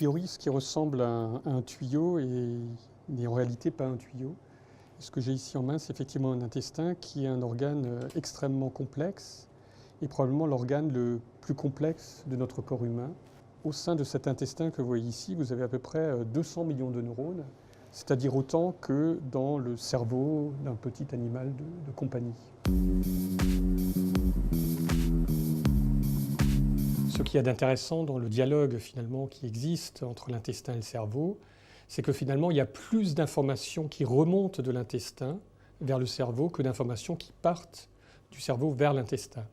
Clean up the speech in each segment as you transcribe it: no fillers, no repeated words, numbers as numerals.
priori, ce qui ressemble à un tuyau n'est en réalité pas un tuyau. Ce que j'ai ici en main, c'est effectivement un intestin qui est un organe extrêmement complexe et probablement l'organe le plus complexe de notre corps humain. Au sein de cet intestin que vous voyez ici, vous avez à peu près 200 millions de neurones, c'est-à-dire autant que dans le cerveau d'un petit animal de compagnie. Ce qu'il y a d'intéressant dans le dialogue finalement qui existe entre l'intestin et le cerveau, c'est que finalement il y a plus d'informations qui remontent de l'intestin vers le cerveau que d'informations qui partent du cerveau vers l'intestin.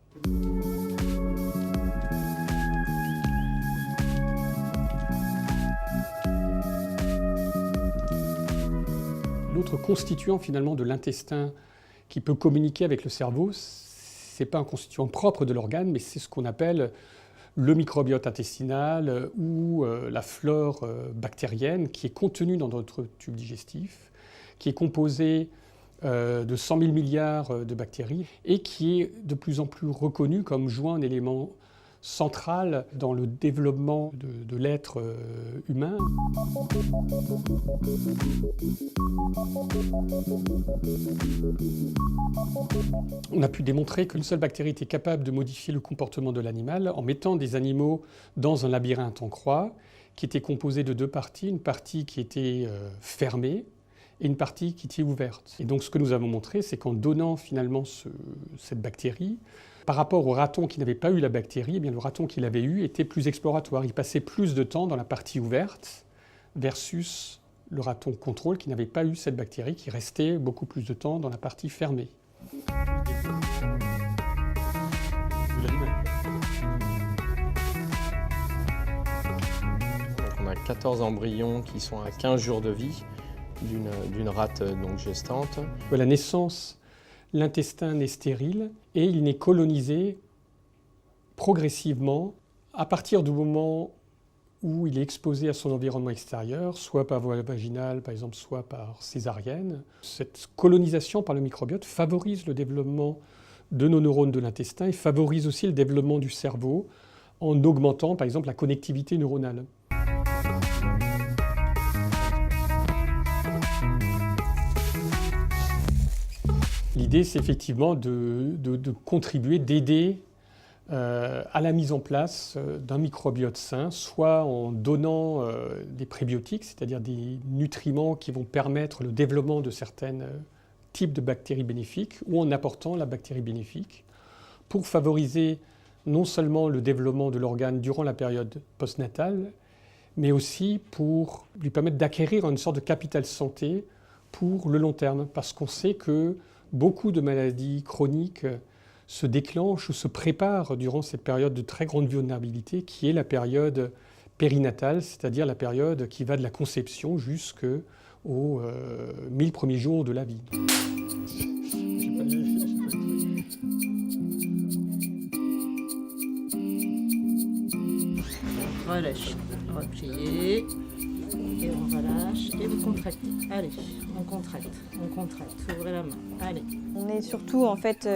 L'autre constituant finalement de l'intestin qui peut communiquer avec le cerveau, ce n'est pas un constituant propre de l'organe, mais c'est ce qu'on appelle le microbiote intestinal ou la flore bactérienne qui est contenue dans notre tube digestif, qui est composée de 100 000 milliards de bactéries et qui est de plus en plus reconnue comme jouant un élément central dans le développement de l'être humain. On a pu démontrer qu'une seule bactérie était capable de modifier le comportement de l'animal en mettant des animaux dans un labyrinthe en croix qui était composé de deux parties, une partie qui était fermée et une partie qui était ouverte. Et donc ce que nous avons montré, c'est qu'en donnant finalement cette bactérie, par rapport au raton qui n'avait pas eu la bactérie, eh bien, le raton qui l'avait eu était plus exploratoire. Il passait plus de temps dans la partie ouverte versus le raton contrôle qui n'avait pas eu cette bactérie, qui restait beaucoup plus de temps dans la partie fermée. Donc on a 14 embryons qui sont à 15 jours de vie d'une rate donc gestante. À la naissance, l'intestin n'est stérile et il n'est colonisé progressivement à partir du moment où il est exposé à son environnement extérieur, soit par voie vaginale, par exemple, soit par césarienne. Cette colonisation par le microbiote favorise le développement de nos neurones de l'intestin et favorise aussi le développement du cerveau en augmentant, par exemple, la connectivité neuronale. L'idée, c'est effectivement de contribuer, d'aider à la mise en place d'un microbiote sain, soit en donnant des prébiotiques, c'est-à-dire des nutriments qui vont permettre le développement de certains types de bactéries bénéfiques, ou en apportant la bactérie bénéfique, pour favoriser non seulement le développement de l'organe durant la période postnatale, mais aussi pour lui permettre d'acquérir une sorte de capital santé pour le long terme, parce qu'on sait que beaucoup de maladies chroniques se déclenchent ou se préparent durant cette période de très grande vulnérabilité qui est la période périnatale, c'est-à-dire la période qui va de la conception jusqu'aux 1000 premiers jours de la vie. Relâche, repliez, et on relâche, et vous contractez. Allez, on contracte, ouvrez la main, allez. On est surtout en fait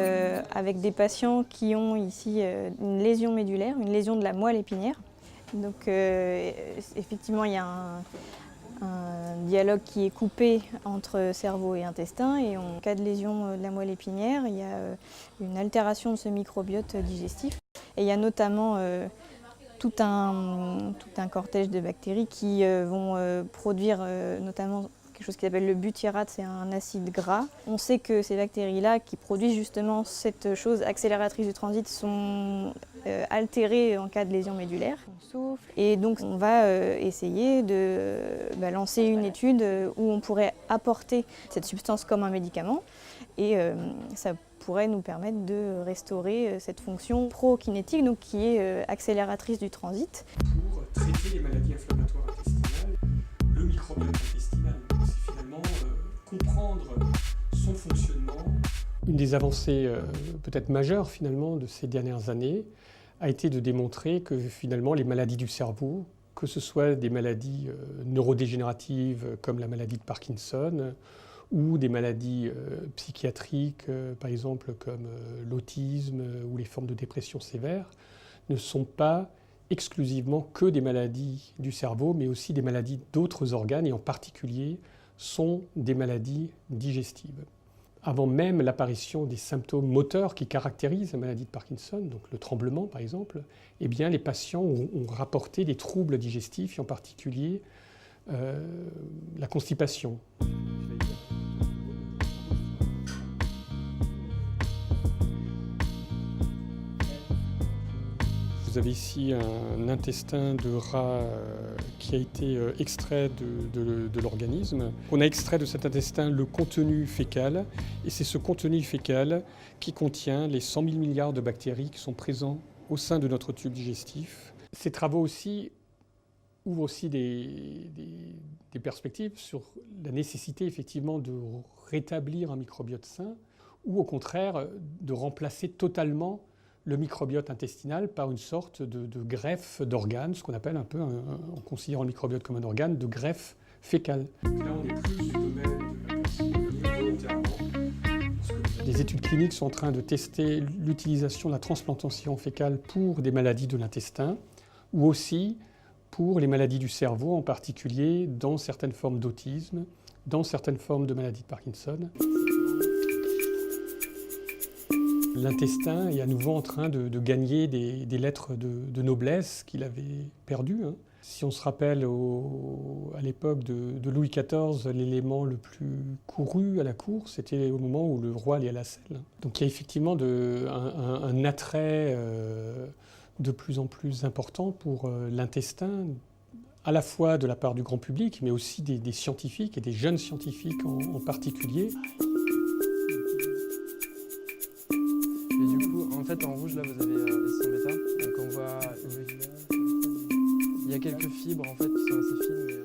avec des patients qui ont ici une lésion médulaire, une lésion de la moelle épinière. Donc effectivement il y a un dialogue qui est coupé entre cerveau et intestin, et en cas de lésion de la moelle épinière, il y a une altération de ce microbiote digestif. Et il y a notamment tout un cortège de bactéries qui vont produire notamment quelque chose qui s'appelle le butyrat, c'est un acide gras. On sait que ces bactéries-là, qui produisent justement cette chose accélératrice du transit, sont altérées en cas de lésion médulaire. On souffle. Et donc on va essayer de lancer une étude où on pourrait apporter cette substance comme un médicament, et ça pourrait nous permettre de restaurer cette fonction prokinétique, donc qui est accélératrice du transit. Pour traiter les maladies inflammatoires intestinales, le microbiote intestinal, c'est finalement comprendre son fonctionnement. Une des avancées peut-être majeures finalement de ces dernières années a été de démontrer que finalement les maladies du cerveau, que ce soit des maladies neurodégénératives comme la maladie de Parkinson, ou des maladies psychiatriques, par exemple comme l'autisme ou les formes de dépression sévère, ne sont pas exclusivement que des maladies du cerveau, mais aussi des maladies d'autres organes, et en particulier sont des maladies digestives. Avant même l'apparition des symptômes moteurs qui caractérisent la maladie de Parkinson, donc le tremblement par exemple, eh bien, les patients ont rapporté des troubles digestifs, et en particulier la constipation. Vous avez ici un intestin de rat qui a été extrait de l'organisme. On a extrait de cet intestin le contenu fécal, et c'est ce contenu fécal qui contient les 100 000 milliards de bactéries qui sont présents au sein de notre tube digestif. Ces travaux aussi ouvrent aussi des perspectives sur la nécessité effectivement de rétablir un microbiote sain, ou au contraire de remplacer totalement le microbiote intestinal par une sorte de greffe d'organes, ce qu'on appelle un peu, en considérant le microbiote comme un organe, de greffe fécale. Là, on est plus du domaine de la possibilité volontairement. Les études cliniques sont en train de tester l'utilisation de la transplantation fécale pour des maladies de l'intestin, ou aussi pour les maladies du cerveau, en particulier dans certaines formes d'autisme, dans certaines formes de maladies de Parkinson. L'intestin est à nouveau en train de gagner des lettres de noblesse qu'il avait perdues. Si on se rappelle à l'époque de Louis XIV, l'élément le plus couru à la cour, c'était au moment où le roi allait à la selle. Donc il y a effectivement un attrait de plus en plus important pour l'intestin, à la fois de la part du grand public, mais aussi des scientifiques et des jeunes scientifiques en particulier. Et du coup, en fait, en rouge, là, vous avez S1 bêta. Donc on voit, il y a quelques fibres en fait qui sont assez fines.